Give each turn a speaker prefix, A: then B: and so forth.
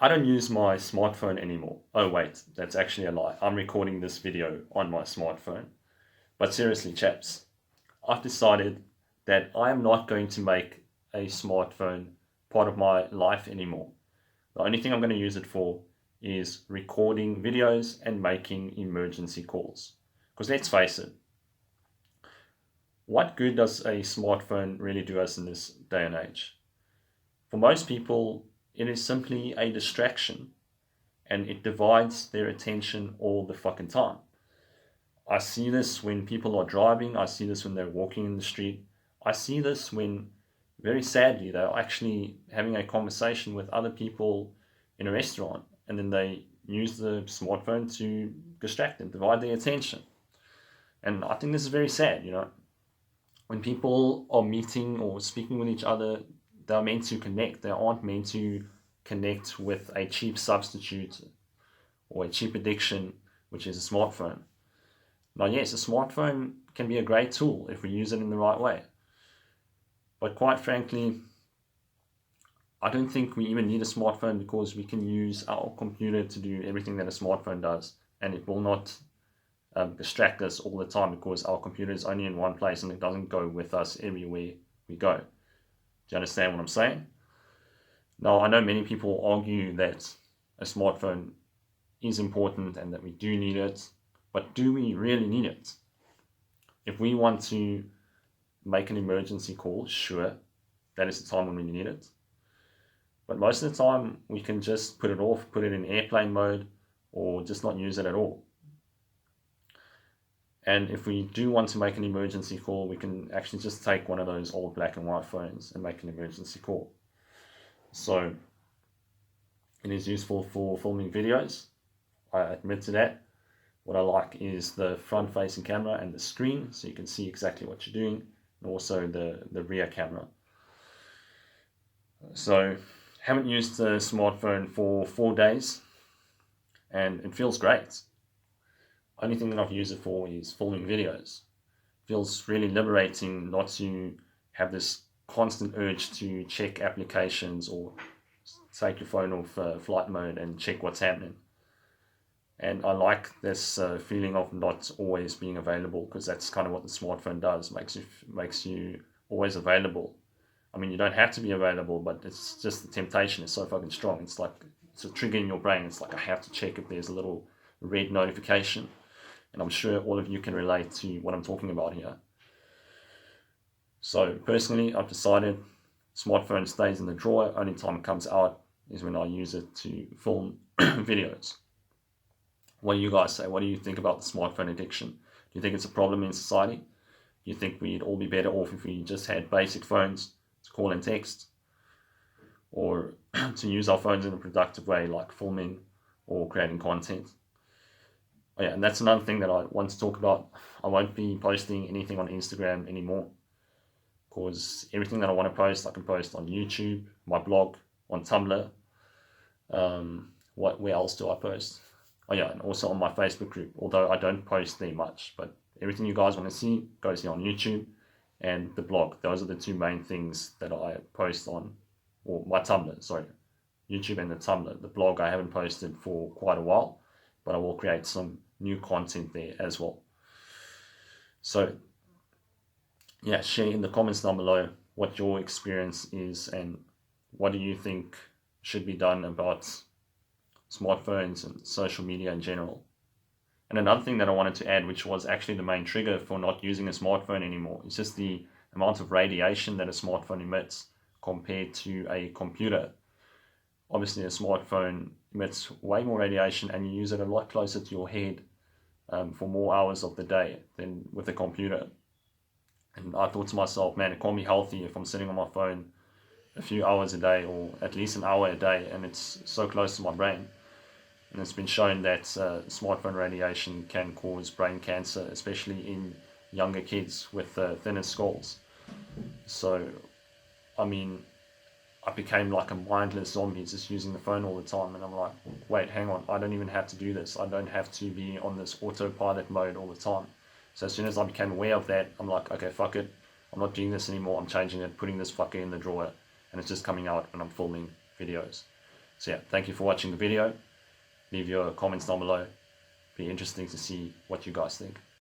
A: I don't use my smartphone anymore. Oh wait, that's actually a lie. I'm recording this video on my smartphone. But seriously, chaps, I've decided that I am not going to make a smartphone part of my life anymore. The only thing I'm going to use it for is recording videos and making emergency calls. Because let's face it, what good does a smartphone really do us in this day and age? For most people, it is simply a distraction and it divides their attention all the fucking time. I see this when people are driving, I see this when they're walking in the street, I see this when, very sadly, they're actually having a conversation with other people in a restaurant and then they use the smartphone to distract them, divide their attention. And I think this is very sad, When people are meeting or speaking with each other, they're meant to connect. They aren't meant to connect with a cheap substitute or a cheap addiction, which is a smartphone. Now, yes, a smartphone can be a great tool if we use it in the right way. But quite frankly, I don't think we even need a smartphone because we can use our computer to do everything that a smartphone does, and it will not distract us all the time because our computer is only in one place and it doesn't go with us everywhere we go. Do you understand what I'm saying? Now, I know many people argue that a smartphone is important and that we do need it, but do we really need it? If we want to make an emergency call, sure, that is the time when we need it. But most of the time, we can just put it off, put it in airplane mode, or just not use it at all. And if we do want to make an emergency call, we can actually just take one of those old black and white phones and make an emergency call. So it is useful for filming videos. I admit to that. What I like is the front-facing camera and the screen, so you can see exactly what you're doing, and also the rear camera. So haven't used the smartphone for 4 days, and it feels great. Only thing that I've used it for is filming videos. It feels really liberating not to have this constant urge to check applications or take your phone off flight mode and check what's happening. And I like this feeling of not always being available, because that's kind of what the smartphone does, makes you always available. I mean, you don't have to be available, but it's just the temptation is so fucking strong. It's like it's a trigger in your brain. It's like I have to check if there's a little red notification. And I'm sure all of you can relate to what I'm talking about here. So personally, I've decided smartphone stays in the drawer. Only time it comes out is when I use it to film videos. What do you guys say? What do you think about the smartphone addiction? Do you think it's a problem in society? Do you think we'd all be better off if we just had basic phones to call and text? Or to use our phones in a productive way, like filming or creating content? Oh yeah, and that's another thing that I want to talk about. I won't be posting anything on Instagram anymore, because everything that I want to post, I can post on YouTube, my blog, on Tumblr. Where else do I post? Oh yeah, and also on my Facebook group, although I don't post there much, but everything you guys want to see goes here on YouTube and the blog. Those are the two main things that I post on, or my Tumblr, sorry, YouTube and the Tumblr. The blog I haven't posted for quite a while, but I will create some new content there as well. So yeah, share in the comments down below what your experience is and what do you think should be done about smartphones and social media in general. And another thing that I wanted to add, which was actually the main trigger for not using a smartphone anymore, is just the amount of radiation that a smartphone emits compared to a computer. Obviously, a smartphone emits way more radiation and you use it a lot closer to your head for more hours of the day than with a computer. And I thought to myself, man, it can't be healthy if I'm sitting on my phone a few hours a day, or at least an hour a day, and it's so close to my brain. And it's been shown that smartphone radiation can cause brain cancer, especially in younger kids with thinner skulls. So, I mean, I became like a mindless zombie just using the phone all the time, and I'm like, wait, hang on, I don't even have to do this. I don't have to be on this autopilot mode all the time. So as soon as I became aware of that, I'm like, okay, fuck it, I'm not doing this anymore. I'm changing it, putting this fucker in the drawer, and it's just coming out when I'm filming videos. So yeah, thank you for watching the video. Leave your comments down below. Be interesting to see what you guys think.